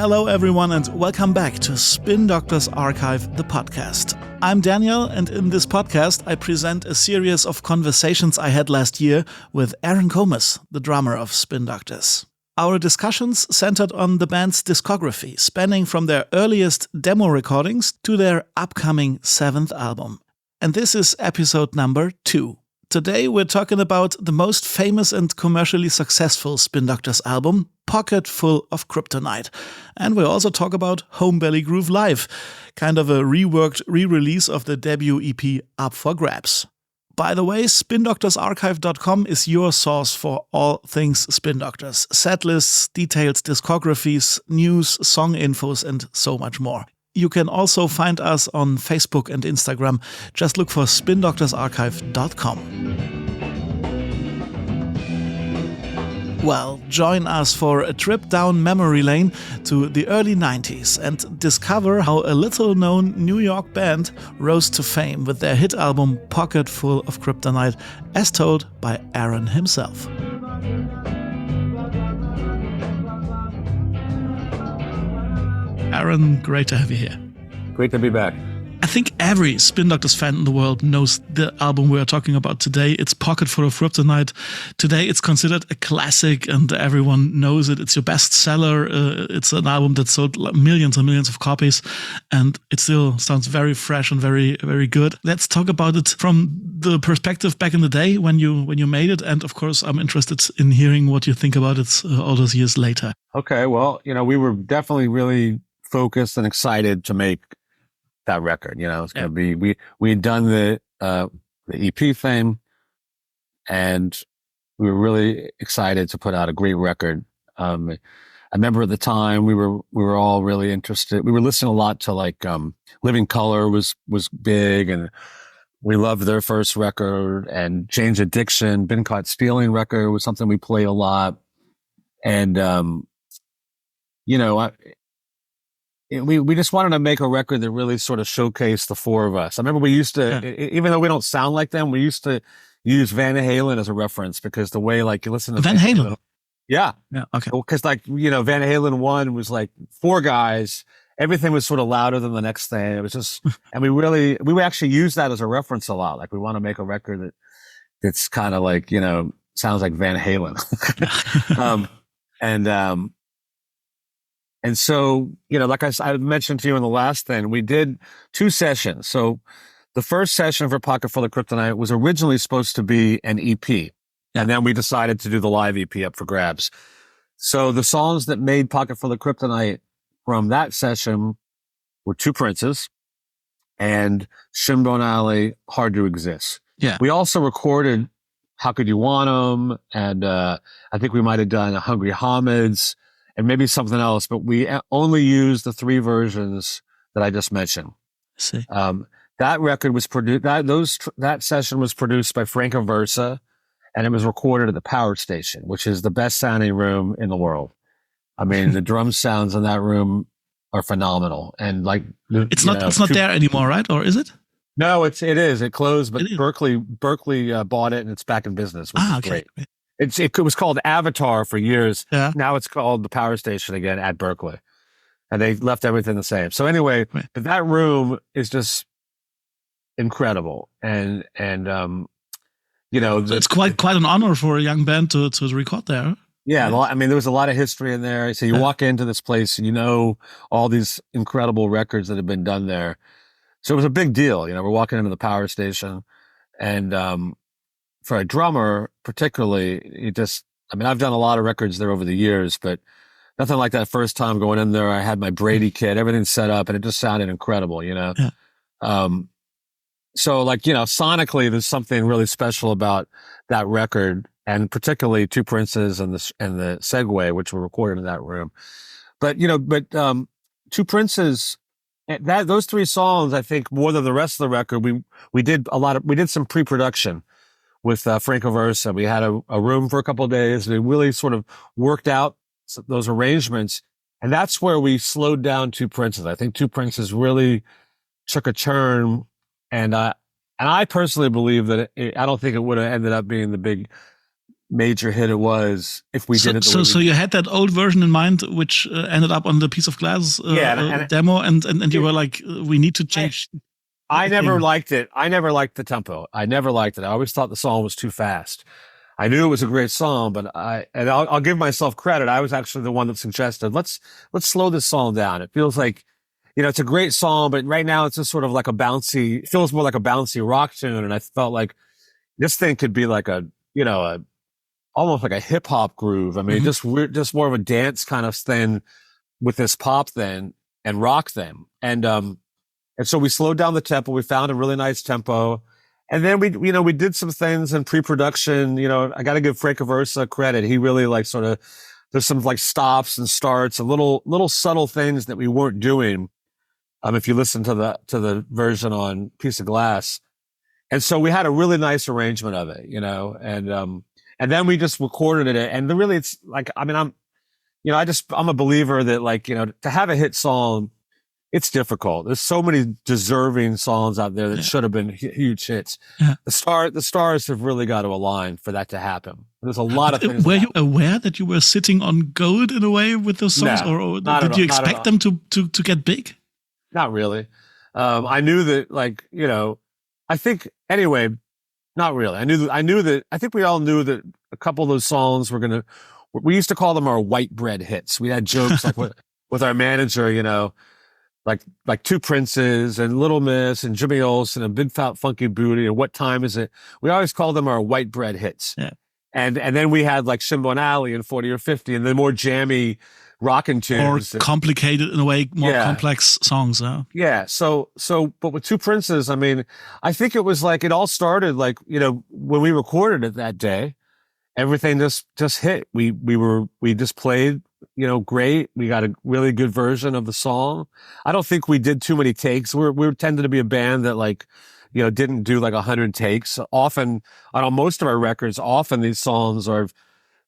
Hello everyone and welcome back to Spin Doctors Archive, the podcast. I'm Daniel, and in this podcast I present a series of conversations I had last year with Aaron Gomez, the drummer of Spin Doctors. Our discussions centered on the band's discography, spanning from their earliest demo recordings to their upcoming 7th album. And this is episode number 2. Today we're talking about the most famous and commercially successful Spin Doctors album, Pocket Full of Kryptonite. And we'll also talk about Homebelly Groove Live, kind of a reworked re-release of the debut EP Up for Grabs. By the way, spindoctorsarchive.com is your source for all things Spin Doctors. Set lists, detailed discographies, news, song infos, and so much more. You can also find us on Facebook and Instagram. Just look for spindoctorsarchive.com. Well, join us for a trip down memory lane to the early 90s and discover how a little-known New York band rose to fame with their hit album Pocket Full of Kryptonite, as told by Aaron himself. Aaron, great to have you here. Great to be back. I think every Spin Doctors fan in the world knows the album we are talking about today. It's Pocket Full of Kryptonite. Today it's considered a classic and everyone knows it. It's your bestseller. It's an album that sold millions and millions of copies and it still sounds very fresh and very, very good. Let's talk about it from the perspective back in the day when you made it. And of course, I'm interested in hearing what you think about it all those years later. Okay, well, we were definitely really focused and excited to make that record. It's going to be, we had done the EP thing and we were really excited to put out a great record. I remember at the time we were all really interested. We were listening a lot to Living Colour was big, and we loved their first record, and Change Addiction, Been Caught Stealing record was something we played a lot. And, we just wanted to make a record that really sort of showcased the four of us. I remember we used to, even though we don't sound like them, we used to use Van Halen as a reference because the way you listen to Van Halen. Yeah. Okay. Because Van Halen 1 was four guys. Everything was sort of louder than the next thing. It was just, and we actually use that as a reference a lot. We want to make a record that's kind of sounds like Van Halen. And so, like I mentioned to you in the last thing, we did 2 sessions. So the first session for Pocket Full of Kryptonite was originally supposed to be an EP. Yeah. And then we decided to do the live EP Up for Grabs. So the songs that made Pocket Full of Kryptonite from that session were Two Princes and Shinbone Alley, Hard to Exist. Yeah. We also recorded How Could You Want 'Em? And I think we might have done Hungry Homids and maybe something else, but we only used the 3 versions that I just mentioned. See. That record was produced, that session was produced by Franco Versa, and it was recorded at the Power Station, which is the best sounding room in the world. I mean, the drum sounds in that room are phenomenal. And it's not there anymore, right? Or is it? No, it is. It closed, but Berkeley bought it and it's back in business, which is great. It was called Avatar for years. Yeah. Now it's called the Power Station again at Berkeley. And they left everything the same. So anyway, but that room is just incredible. And it's quite an honor for a young band to record there. Yeah. I mean, there was a lot of history in there. So you walk into this place and all these incredible records that have been done there. So it was a big deal. We're walking into the Power Station and, for a drummer, particularly, I've done a lot of records there over the years, but nothing like that first time going in there. I had my Brady kit, everything set up, and it just sounded incredible, Yeah. So sonically, there's something really special about that record, and particularly Two Princes and the Segway, which were recorded in that room. But Two Princes, those 3 songs, I think more than the rest of the record, we did some pre-production with Franco Versa. We had a room for a couple of days. We really sort of worked out those arrangements. And that's where we slowed down Two Princes. I think Two Princes really took a turn. And I personally believe that I don't think it would have ended up being the big major hit it was if we did it the way so you had that old version in mind, which ended up on the Piece of Glass demo, and you were like, we need to change. I never liked it. I never liked the tempo. I never liked it. I always thought the song was too fast. I knew it was a great song, but I'll give myself credit. I was actually the one that suggested, let's slow this song down. It feels like, it's a great song, but right now it's just sort of like it feels more like a bouncy rock tune. And I felt like this thing could be like almost like a hip hop groove. I mean, just more of a dance kind of thing with this pop then and rock then. And so we slowed down the tempo. We found a really nice tempo. And then we did some things in pre-production. I got to give Frank Aversa credit. He really there's some like stops and starts and little subtle things that we weren't doing. If you listen to the version on Piece of Glass. And so we had a really nice arrangement of it, and then we just recorded it. And really it's like, I mean, I'm a believer that to have a hit song, it's difficult. There's so many deserving songs out there that should have been huge hits. Yeah. The stars have really got to align for that to happen. There's a lot of things. Were you aware that you were sitting on gold in a way with those songs, or did you expect them to get big? Not really. I knew that, I think anyway, not really. I think we all knew that a couple of those songs we used to call them our white bread hits. We had jokes with our manager, like Two Princes and Little Miss and Jimmy Olsen and Big Fat Funky Booty and What Time Is It? We always called them our white bread hits. Yeah. And then we had like Shinbo and Alley and 40 or 50 and the more jammy rockin' tunes. Or complicated in a way, more complex songs. Yeah. So, but with Two Princes, I mean, I think it was like, it all started like, when we recorded it that day, everything just hit. We just played, great. We got a really good version of the song. I don't think we did too many takes. We tended to be a band that didn't do like 100 takes. Often on most of our records, these songs are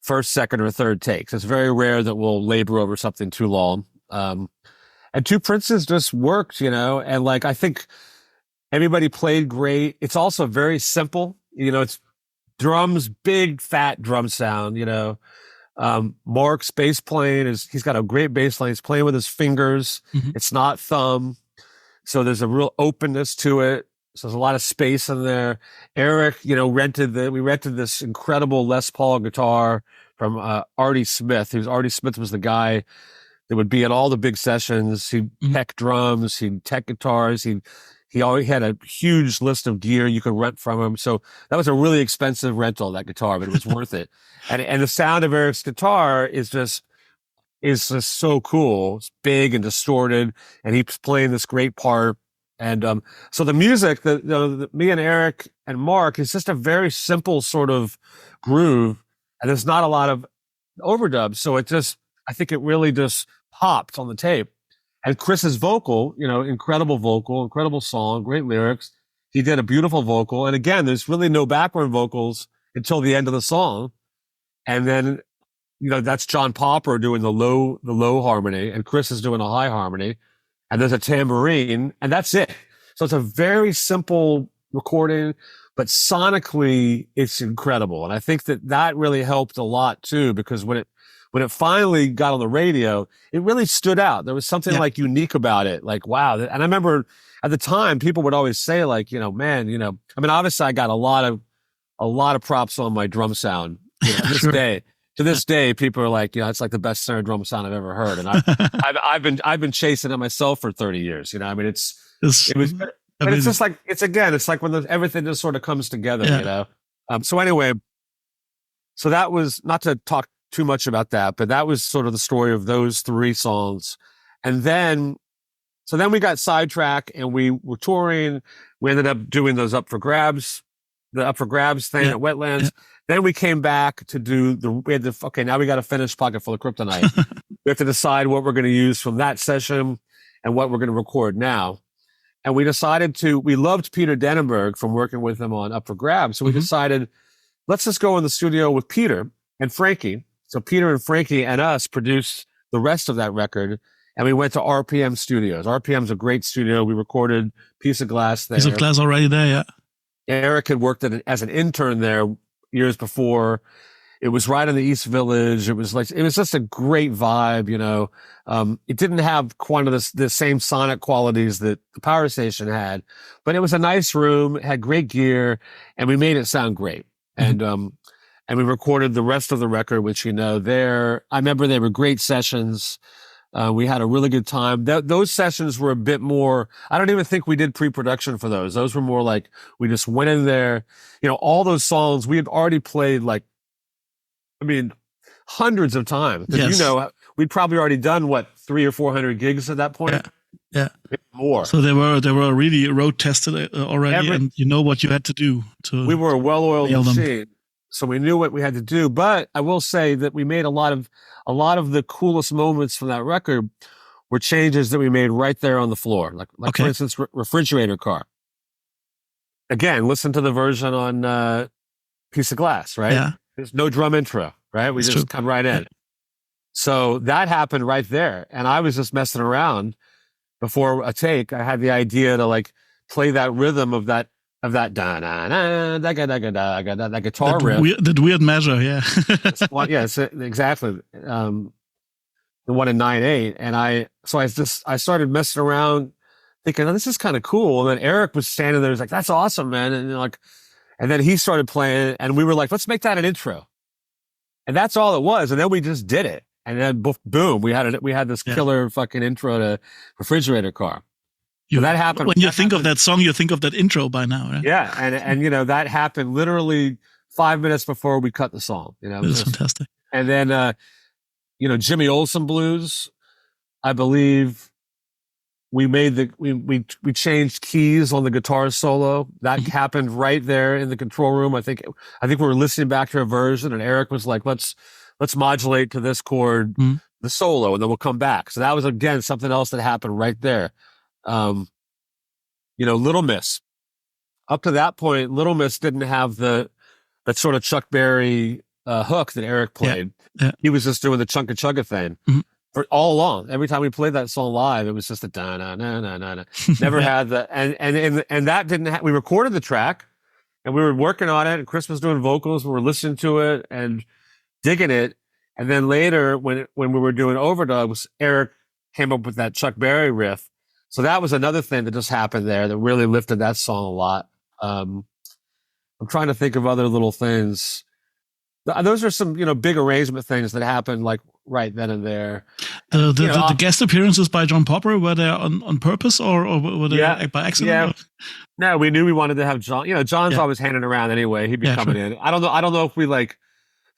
first, second, or third takes. It's very rare that we'll labor over something too long. And Two Princes just worked, and I think everybody played great. It's also very simple. It's drums, big, fat drum sound, Mark's bass playing he's got a great bass line. He's playing with his fingers. Mm-hmm. It's not thumb. So there's a real openness to it. So there's a lot of space in there. Eric, we rented this incredible Les Paul guitar from Artie Smith. Artie Smith was the guy that would be at all the big sessions. He'd tech drums, he'd tech guitars. He always had a huge list of gear you could rent from him. So that was a really expensive rental, that guitar, but it was worth it. And the sound of Eric's guitar is just so cool. It's big and distorted, and he's playing this great part. And so the music, me and Eric and Mark, is just a very simple sort of groove, and there's not a lot of overdubs. So I think it really just popped on the tape. And Chris's vocal, incredible vocal, incredible song, great lyrics. He did a beautiful vocal. And again, there's really no background vocals until the end of the song. And then, that's John Popper doing the low harmony, and Chris is doing a high harmony. And there's a tambourine, and that's it. So it's a very simple recording, but sonically it's incredible. And I think that really helped a lot too, because when it finally got on the radio, it really stood out. There was something unique about it. Like, wow. And I remember at the time, people would always say man, I mean, obviously I got a lot of props on my drum sound to this day, people are like, it's like the best snare drum sound I've ever heard. And I've been chasing it myself for 30 years. I mean, it's just like, it's like when everything just sort of comes together, So anyway, so that was, not to talk too much about that, but that was sort of the story of those three songs. And then we got sidetracked and we were touring. We ended up doing those Up for Grabs thing at Wetlands. Yeah. Then we came back to do now we got to finish Pocket Full of Kryptonite. We have to decide what we're going to use from that session and what we're going to record now. And we loved Peter Denenberg from working with him on Up for Grabs. So we decided, let's just go in the studio with Peter and Frankie. So Peter and Frankie and us produced the rest of that record. And we went to RPM Studios. RPM's a great studio. We recorded Piece of Glass there. Piece of Glass already there, yeah. Eric had worked as an intern there years before. It was right in the East Village. It was just a great vibe, you know. It didn't have quite of the same sonic qualities that the Power Station had, but it was a nice room, it had great gear, and we made it sound great. Mm-hmm. And we recorded the rest of the record, which, you know, I remember they were great sessions. We had a really good time. Those sessions were a bit more, I don't even think we did pre-production for those. Those were more like, we just went in there, you know, all those songs we had already played, like, I mean, hundreds of times. Because, Yes. you know, we'd probably already done, what, 300 or 400 gigs at that point? Yeah. Maybe more. So they were really road tested already, and you know what you had to do to. We were a well-oiled machine, so we knew what we had to do. But I will say that we made a lot of the coolest moments from that record were changes that we made right there on the floor. Like for instance, Refrigerator Car. Again, listen to the version on Piece of Glass, right? Yeah. There's no drum intro, right? We just come right in. So that happened right there. And I was just messing around before a take. I had the idea to like play that rhythm of that that guitar riff. That weird measure, yeah. Yes, exactly. The one in 9/8. And I started messing around thinking, oh, this is kind of cool. And then Eric was standing there, he's like, that's awesome, man. And then he started playing, and we were like, let's make that an intro. And that's all it was. And then we just did it. And then boom, we had this killer fucking intro to Refrigerator Car. So that happened. When you think of that song, you think of that intro by now, right? Yeah. And you know, that happened literally 5 minutes before we cut the song, you know. It was fantastic. And then, you know, Jimmy Olsen Blues, I believe we changed keys on the guitar solo. That happened right there in the control room. I think we were listening back to a version, and Eric was like, let's modulate to this chord, the solo, and then we'll come back. So that was, again, something else that happened right there. You know, Little Miss. Up to that point, Little Miss didn't have that sort of Chuck Berry hook that Eric played. Yeah. He was just doing the chunka chugga thing. For all along. Every time we played that song live, it was just a da na na na na na. Never had that, and that didn't. We recorded the track, and we were working on it. And Chris was doing vocals. We were listening to it and digging it. And then later, when we were doing overdubs, Eric came up with that Chuck Berry riff. So that was another thing that just happened there that really lifted that song a lot. I'm trying to think of other little things. Those are some, you know, big arrangement things that happened like right then and there. The guest appearances by John Popper, were they on purpose or were they by accident? Yeah. No, we knew we wanted to have John. You know, John's always hanging around anyway. He'd be coming in. I don't know if we like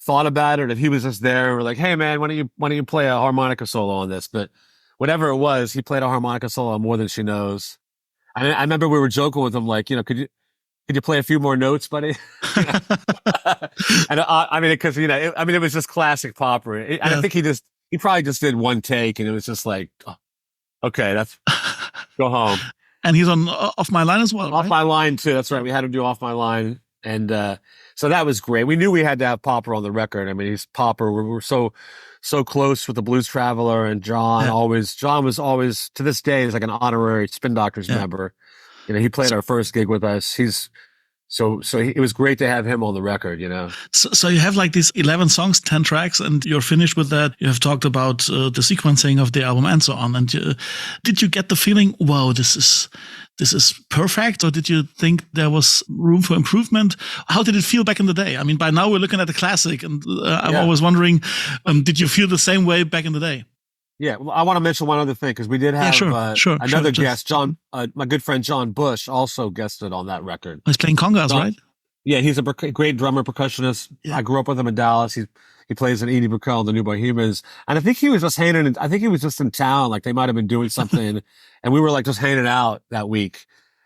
thought about it, if he was just there and we're like, hey man, why don't you play a harmonica solo on this? But whatever it was, he played a harmonica solo on More Than She Knows. I remember we were joking with him, like, you know, could you play a few more notes, buddy? And I mean, because, you know, it was just classic Popper. And I think he probably just did one take, and it was just like, oh, okay, that's go home. And he's on Off My Line as well. Off My Line too. That's right. We had him do Off My Line, and so that was great. We knew we had to have Popper on the record. I mean, he's Popper. We're so close with the Blues Traveler, and John was always, to this day, is like an honorary Spin Doctors member. You know, he played our first gig with us. So it was great to have him on the record, you know. So you have like these 11 songs, 10 tracks, and you're finished with that. You have talked about the sequencing of the album and so on. And did you get the feeling, wow, this is perfect? Or did you think there was room for improvement? How did it feel back in the day? I mean, by now we're looking at the classic, and I'm always wondering, did you feel the same way back in the day? Yeah, well, I want to mention one other thing, because we did have another guest, John, my good friend John Bush, also guested on that record. He's playing congas, right? Yeah, he's a great drummer, percussionist. Yeah. I grew up with him in Dallas. He plays in Edie Brickell and the New Bohemians, and I think he was just in town, like they might have been doing something, and we were like just hanging out that week,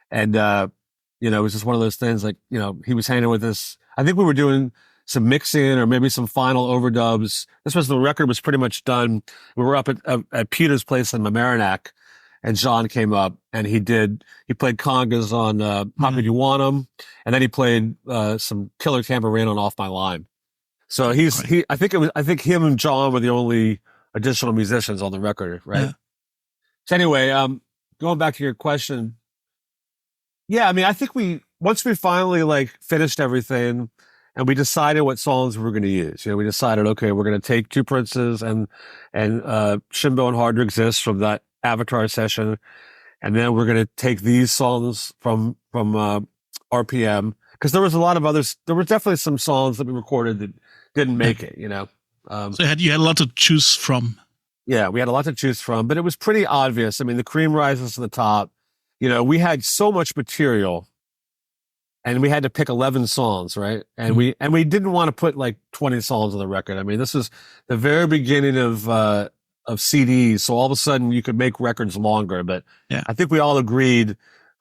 and you know, it was just one of those things. Like, you know, he was hanging with us. I think we were doing some mixing or maybe some final overdubs. The record was pretty much done. We were up at Peter's place in Mamaroneck, and John came up and he played congas on How Could You Want 'Em, and then he played some killer tambourine on Off My Line. So I think him and John were the only additional musicians on the record, right? Yeah. So anyway, going back to your question, yeah, I mean, I think once we finally like finished everything, and we decided what songs we were going to use. We decided, okay, we're going to take Two Princes and Shimbo and Hard to Exist from that Avatar session, and then we're going to take these songs from RPM, because there was a lot of others. There were definitely some songs that we recorded that didn't make it. So you had a lot to choose from. Yeah, we had a lot to choose from, but it was pretty obvious. I mean, the cream rises to the top. We had so much material, and we had to pick 11 songs, right? And we didn't want to put like 20 songs on the record. I mean, this is the very beginning of CDs, so all of a sudden you could make records longer. But I think we all agreed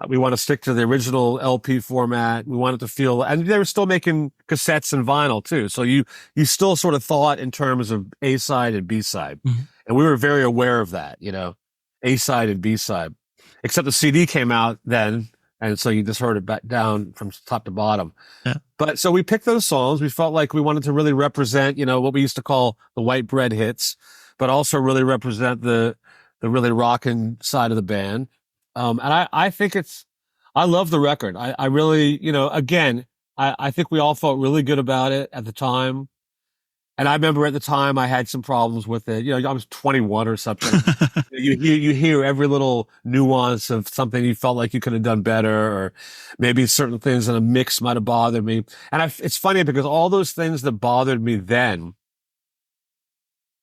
we want to stick to the original LP format. We wanted to feel, and they were still making cassettes and vinyl too. So you still sort of thought in terms of A side and B side, and we were very aware of that. A side and B side. Except the CD came out then, and so you just heard it back down from top to bottom. Yeah. But so we picked those songs. We felt like we wanted to really represent, what we used to call the white bread hits, but also really represent the really rocking side of the band. And I think I love the record. I really, again, I think we all felt really good about it at the time. And I remember at the time I had some problems with it. I was 21 or something. You hear every little nuance of something you felt like you could have done better, or maybe certain things in a mix might have bothered me. And it's funny because all those things that bothered me then,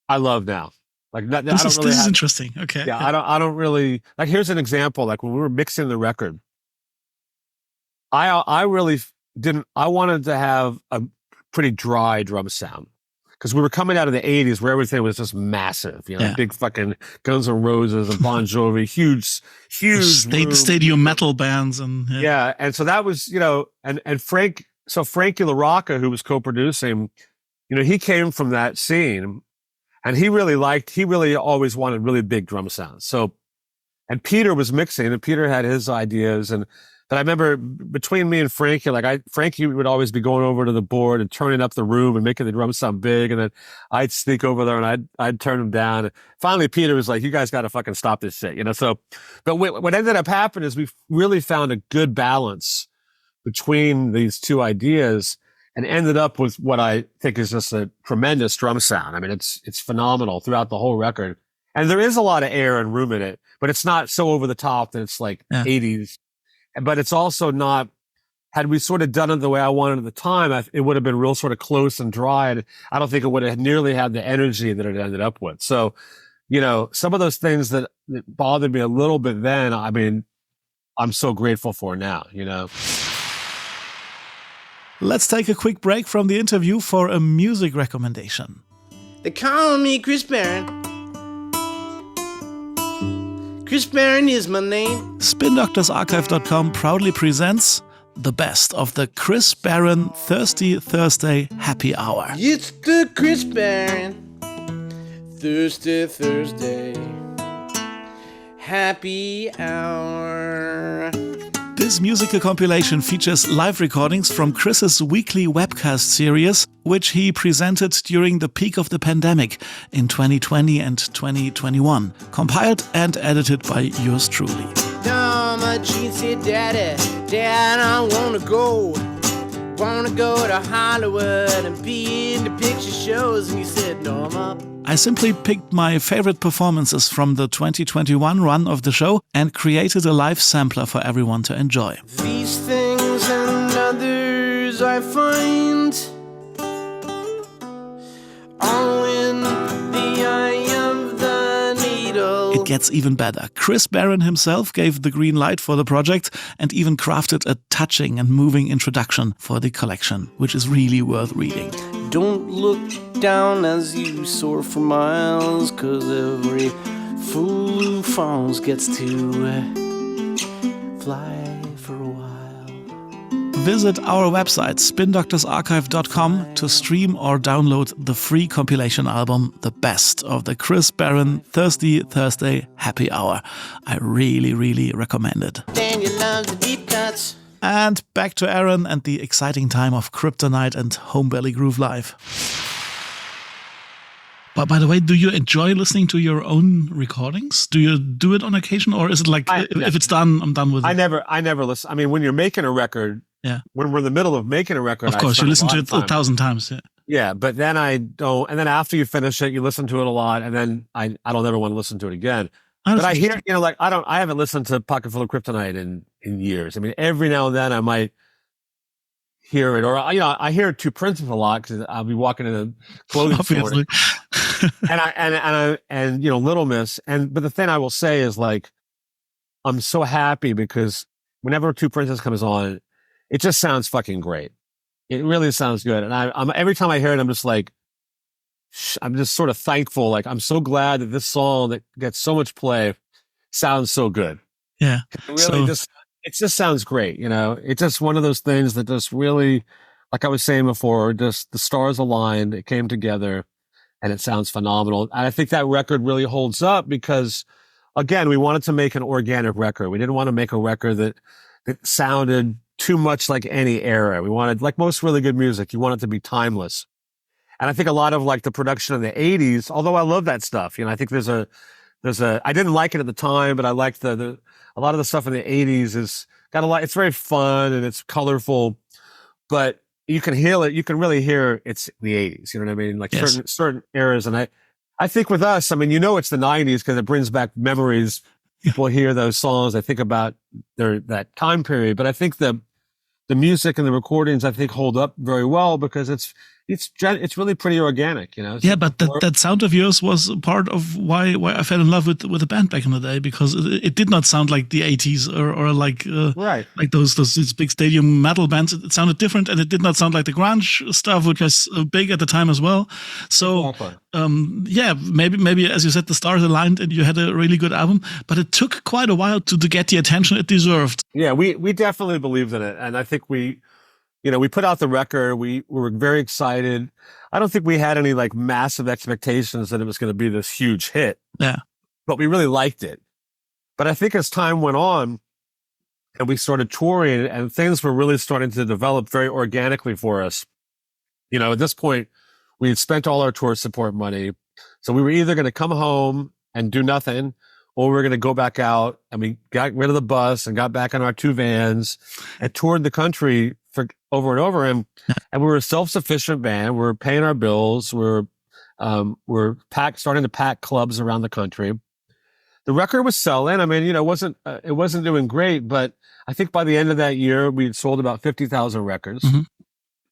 I love now. Like this is interesting. Okay. Yeah, I don't really like. Here's an example. Like when we were mixing the record, I really didn't. I wanted to have a pretty dry drum sound, because we were coming out of the 80s where everything was just massive, big fucking Guns N' Roses and Bon Jovi, huge stadium metal bands. And and so that was, and Frankie LaRocca, who was co-producing, he came from that scene, and he really always wanted really big drum sounds. So, and Peter was mixing, and Peter had his ideas, but I remember between me and Frankie, Frankie would always be going over to the board and turning up the room and making the drums sound big. And then I'd sneak over there and I'd turn them down. And finally, Peter was like, "You guys got to fucking stop this shit," So, but what ended up happening is we really found a good balance between these two ideas and ended up with what I think is just a tremendous drum sound. I mean, it's phenomenal throughout the whole record. And there is a lot of air and room in it, but it's not so over the top that it's like 80s. But it's also not, had we sort of done it the way I wanted at the time, it would have been real sort of close and dry. And I don't think it would have nearly had the energy that it ended up with. So, some of those things that bothered me a little bit then, I mean, I'm so grateful for now, Let's take a quick break from the interview for a music recommendation. They call me Chris Barron. Chris Barron is my name. SpinDoctorsArchive.com proudly presents the best of the Chris Barron Thirsty Thursday Happy Hour. It's the Chris Barron Thirsty Thursday Happy Hour. This musical compilation features live recordings from Chris's weekly webcast series, which he presented during the peak of the pandemic in 2020 and 2021, compiled and edited by yours truly. My jeans said, Dad, I wanna go to Hollywood and be in the picture shows. And he said, no, I'm up. I simply picked my favorite performances from the 2021 run of the show and created a live sampler for everyone to enjoy. These things and others I find all in the eye of the needle. It gets even better. Chris Barron himself gave the green light for the project and even crafted a touching and moving introduction for the collection, which is really worth reading. Don't look down as you soar for miles, 'cause every fool who falls gets to fly for a while. Visit our website, spindoctorsarchive.com, to stream or download the free compilation album, The Best of the Chris Barron Thirsty Thursday Happy Hour. I really, really recommend it. Daniel loves the deep cuts. And back to Aaron and the exciting time of Kryptonite and Homebelly Groove Live. But by the way, do you enjoy listening to your own recordings? Do you do it on occasion, or is it like if it's done, I'm done with it? I never listen. I mean, when you're making a record, Yeah. when we're in the middle of making a record, Of course, you listen to it 1,000 times. Yeah. Yeah, but then I don't. And then after you finish it, you listen to it a lot, and then I don't ever want to listen to it again. But I hear, like I haven't listened to Pocket Full of Kryptonite in years. I mean, every now and then I might hear it, or I hear Two Princes a lot because I'll be walking in a clothing store, and Little Miss. But the thing I will say is, like, I'm so happy because whenever Two Princes comes on, it just sounds fucking great. It really sounds good. And I'm every time I hear it, I'm just like, I'm just sort of thankful. Like, I'm so glad that this song that gets so much play sounds so good. Yeah. It just sounds great. It's just one of those things that just really, like I was saying before, just the stars aligned, it came together, and it sounds phenomenal. And I think that record really holds up because, again, we wanted to make an organic record. We didn't want to make a record that sounded too much like any era. We wanted, like most really good music, you want it to be timeless. And I think a lot of like the production of the 80s, although I love that stuff, I think there's a, I didn't like it at the time, but I liked a lot of the stuff in the 80s is got a lot, it's very fun and it's colorful, but you can hear it, you can really hear it's the 80s, you know what I mean? Like yes. certain eras. And I think with us, I mean, it's the 90s because it brings back memories. People hear those songs, they think about that time period, but I think the music and the recordings, I think, hold up very well because it's really pretty organic, Yeah, but that sound of yours was part of why I fell in love with the band back in the day, because it did not sound like the 80s or like right, like those big stadium metal bands. It sounded different, and it did not sound like the grunge stuff, which was big at the time as well. So yeah, maybe as you said, the stars aligned and you had a really good album, but it took quite a while to get the attention it deserved. Yeah, we definitely believed in it, and I think we put out the record. We were very excited. I don't think we had any like massive expectations that it was going to be this huge hit. Yeah. But we really liked it. But I think as time went on and we started touring and things were really starting to develop very organically for us, at this point, we had spent all our tour support money. So we were either going to come home and do nothing, or we were going to go back out, and we got rid of the bus and got back in our two vans and toured the country for over and over. And we were a self-sufficient band. We're paying our bills. We're starting to pack clubs around the country. The record was selling. I mean, it wasn't doing great, but I think by the end of that year, we had sold about 50,000 records,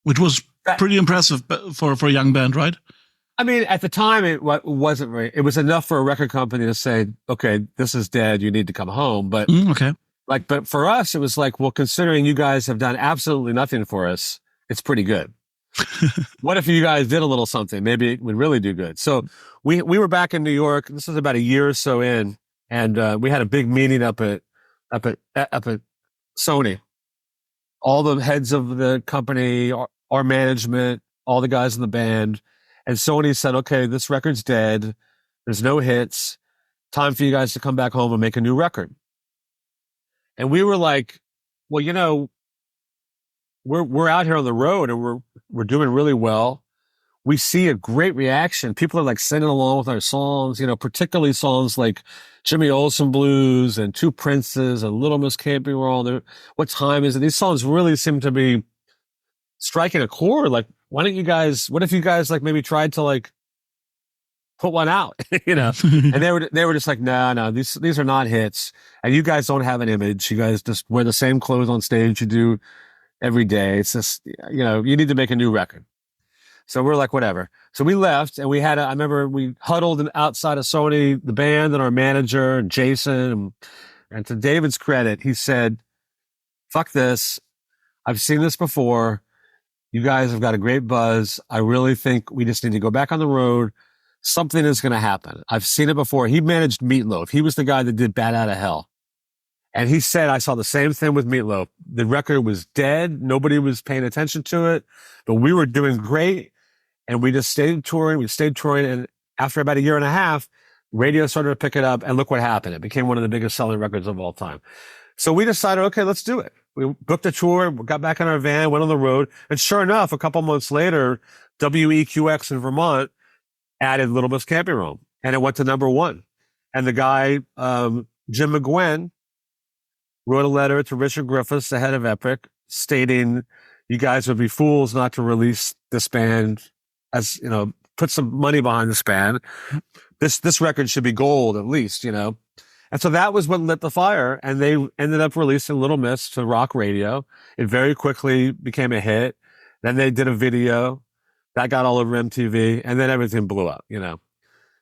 which was pretty impressive for a young band, right? I mean, at the time, it wasn't very. It was enough for a record company to say, "Okay, this is dead. You need to come home." But but for us, it was like, well, considering you guys have done absolutely nothing for us, it's pretty good. What if you guys did a little something? Maybe it would really do good. So we were back in New York. This was about a year or so in, and we had a big meeting up at Sony. All the heads of the company, our management, all the guys in the band. And Sony said, okay, this record's dead. There's no hits. Time for you guys to come back home and make a new record. And we were like, well, we're out here on the road and we're doing really well. We see a great reaction. People are like singing along with our songs, particularly songs like Jimmy Olsen Blues and Two Princes and Little Miss Can't Be Wrong. What Time Is It? These songs really seem to be striking a chord. Like, what if you guys like maybe tried to like put one out, and they were just like, no, these are not hits. And you guys don't have an image. You guys just wear the same clothes on stage you do every day. It's just, you need to make a new record. So we're like, whatever. So we left and I remember we huddled outside of Sony, the band and our manager and Jason. And to David's credit, he said, fuck this. I've seen this before. You guys have got a great buzz. I really think we just need to go back on the road. Something is going to happen. I've seen it before. He managed Meatloaf. He was the guy that did Bat Out of Hell. And he said, I saw the same thing with Meatloaf. The record was dead. Nobody was paying attention to it, but we were doing great. And we just stayed touring. We stayed touring. And after about a year and a half, radio started to pick it up. And look what happened. It became one of the biggest selling records of all time. So we decided, okay, let's do it. We booked a tour, got back in our van, went on the road. And sure enough, a couple months later, WEQX in Vermont added Little Miss Can't Be Wrong. And it went to number one. And the guy, Jim McGuinn, wrote a letter to Richard Griffiths, the head of Epic, stating you guys would be fools not to release this band, as you know, put some money behind this band. This record should be gold at least, you know. And so that was what lit the fire, and they ended up releasing Little Miss to rock radio. It very quickly became a hit. Then they did a video that got all over MTV, and then everything blew up, you know.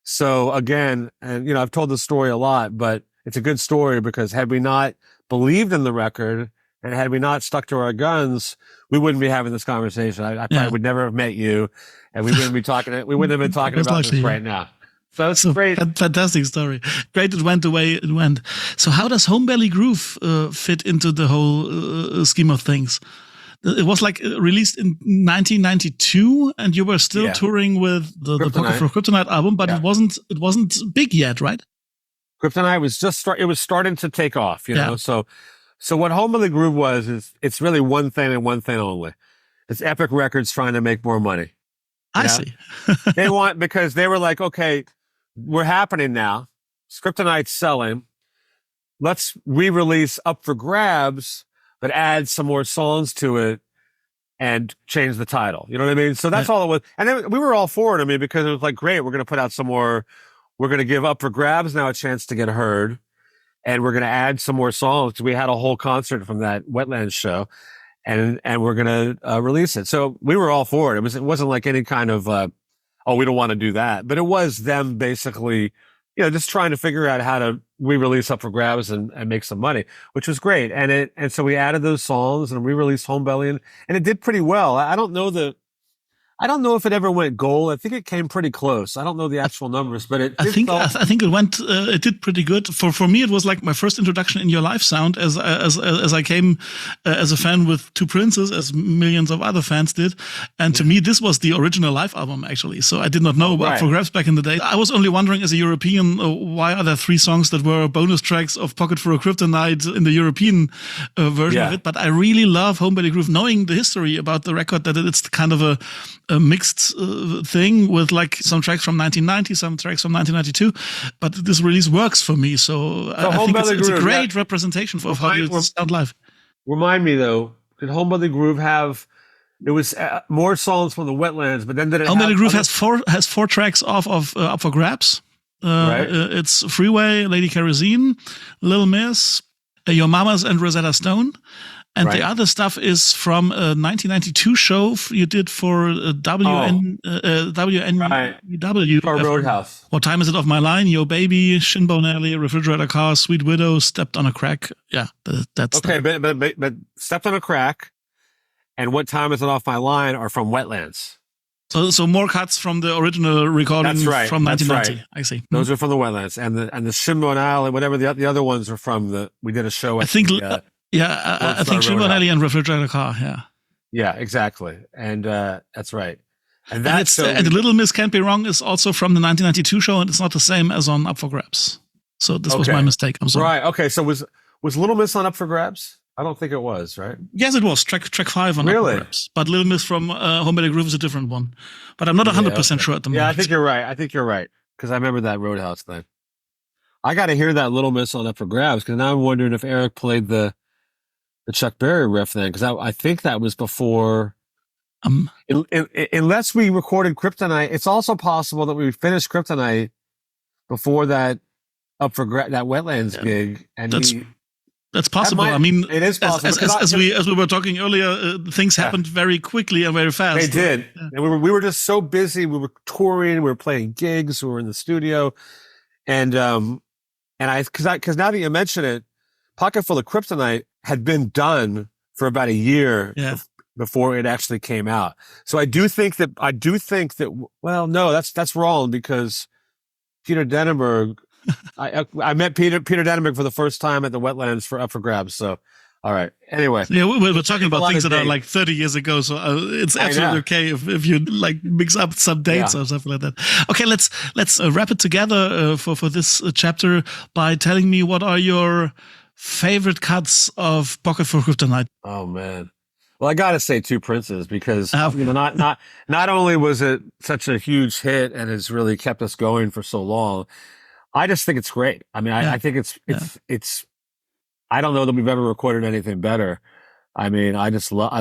So again, and you know, I've told this story a lot, but it's a good story because had we not believed in the record and had we not stuck to our guns, we wouldn't be having this conversation. I probably would never have met you, and we wouldn't be talking. We wouldn't have been talking about this right now. So it's great. Fantastic story. Great it went the way it went. So how does Homebelly Groove fit into the whole scheme of things? It was like released in 1992, and you were still touring with the Pocket for Kryptonite album, but it wasn't big yet, right? Kryptonite was it was starting to take off, you know. So what Homebelly Groove was is it's really one thing and one thing only. It's Epic Records trying to make more money. I see. Because they were like, okay, we're happening now. Kryptonite's selling. Let's re-release Up for Grabs, but add some more songs to it and change the title. You know what I mean? So that's all it was. And then we were all for it. I mean, because it was like, great, we're going to put out some more. We're going to give Up for Grabs now a chance to get heard. And we're going to add some more songs. We had a whole concert from that Wetlands show. And we're going to release it. So we were all for it. It wasn't like any kind of, we don't want to do that. But it was them basically, you know, just trying to figure out how to re-release Up for Grabs and make some money, which was great. And so we added those songs and re-released Homebelly, and it did pretty well. I don't know if it ever went gold. I think it came pretty close. I don't know the actual numbers, but I think it went. It did pretty good. For me, it was like my first introduction in your live sound, as I came as a fan with Two Princes, as millions of other fans did. And to me, this was the original live album, actually. So I did not know about For Grabs back in the day. I was only wondering, as a European, why are there 3 songs that were bonus tracks of Pocket for a Kryptonite in the European version of it? But I really love Homebelly Groove, knowing the history about the record, that it's kind of a mixed thing with like some tracks from 1990, some tracks from 1992, but this release works for me. So I think it's a great representation of how you sound live. Remind me though, did Homebelly Groove have? It was more songs from the Wetlands, but then did it? Homebelly Groove has four tracks off of Up for Grabs. It's Freeway, Lady Kerosene, Little Miss, Your Mamas, and Rosetta Stone. And the other stuff is from a 1992 show you did for WNEW. Our Roadhouse. What Time Is It Off My Line? Yo Baby, Shinbone Alley, Refrigerator Car, Sweet Widow, Stepped on a Crack. Yeah, that's okay. But Stepped on a Crack and What Time Is It Off My Line are from Wetlands. So more cuts from the original recording from 1990. Right. I see. Those are from the Wetlands, and the Shinbone Alley, whatever the other ones are from we did a show. I think Shinbone Alley and Refrigerator Car. Yeah, exactly, and that's right. And and the Little Miss Can't Be Wrong is also from the 1992 show, and it's not the same as on Up for Grabs. So this was my mistake. I'm sorry. Right. Okay. So was Little Miss on Up for Grabs? I don't think it was, right? Yes, it was track 5 on Up for Grabs. But Little Miss from Homebelly Groove is a different one. But I'm not 100% sure at the moment. Yeah, I think you're right because I remember that Roadhouse thing. I got to hear that Little Miss on Up for Grabs because now I'm wondering if Eric played the Chuck Berry riff then, because I think that was before. Unless we recorded Kryptonite, it's also possible that we finished Kryptonite before that that Wetlands gig, and that's possible. I mean, it is possible. As we were talking earlier, things happened very quickly and very fast. They did, and we were just so busy. We were touring, we were playing gigs, we were in the studio, and because now that you mention it, Pocket Full of Kryptonite had been done for about a year before it actually came out. So I do think that well, no, that's wrong, because Peter Denenberg, I met Peter Denenberg for the first time at the Wetlands for Up for Grabs. So, all right. Anyway. Yeah, we're talking about things that are like 30 years ago. So it's absolutely okay if you like mix up some dates or something like that. Okay, let's wrap it together for this chapter by telling me what are your favorite cuts of Pocket for Kryptonite. Oh man. Well, I gotta say Two Princes, because not only was it such a huge hit and has really kept us going for so long, I just think it's great. I mean, I think it's I don't know that we've ever recorded anything better. I mean, I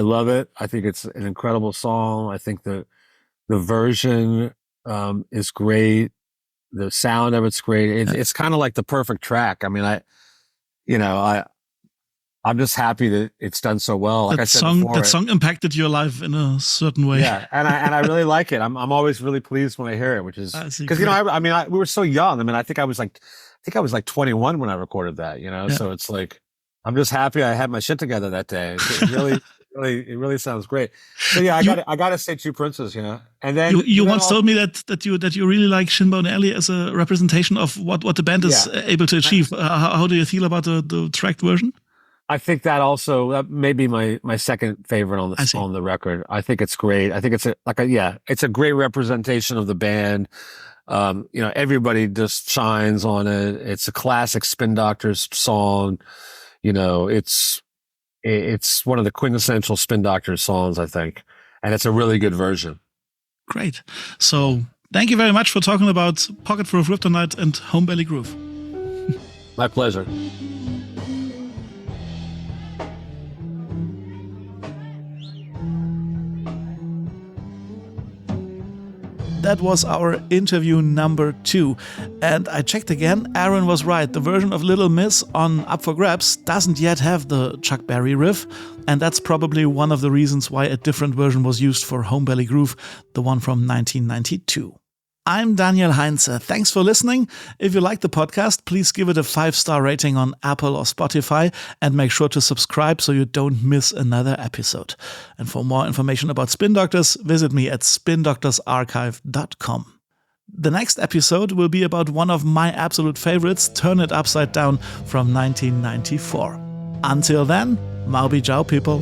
love it. I think it's an incredible song. I think the version is great. The sound of it's great. It's kind of like the perfect track. I mean, I'm just happy that it's done so well. Like I said before, that song impacted your life in a certain way. Yeah, and I really like it. I'm always really pleased when I hear it, which is because we were so young. I mean, I think I was like 21 when I recorded that. You know, so it's like I'm just happy I had my shit together that day. It really sounds great. So yeah, I gotta say Two Princes. You know, and then you once told me that you really like Shinbone Alley as a representation of what the band is able to achieve. How do you feel about the tracked version? I think that may be my second favorite on the record. I think it's great. I think it's a great representation of the band. Everybody just shines on it. It's a classic Spin Doctors song. You know, it's one of the quintessential Spin Doctors songs, I think, and it's a really good version. Great. So thank you very much for talking about Pocketful of Kryptonite and Homebelly Groove. My pleasure. That was our interview number 2. And I checked again, Aaron was right. The version of Little Miss on Up for Grabs doesn't yet have the Chuck Berry riff, and that's probably one of the reasons why a different version was used for Homebelly Groove, the one from 1992. I'm Daniel Heinze. Thanks for listening. If you like the podcast, please give it a 5-star rating on Apple or Spotify and make sure to subscribe so you don't miss another episode. And for more information about Spin Doctors, visit me at spindoctorsarchive.com. The next episode will be about one of my absolute favorites, Turn It Upside Down from 1994. Until then, Mau Bi Jiao, people.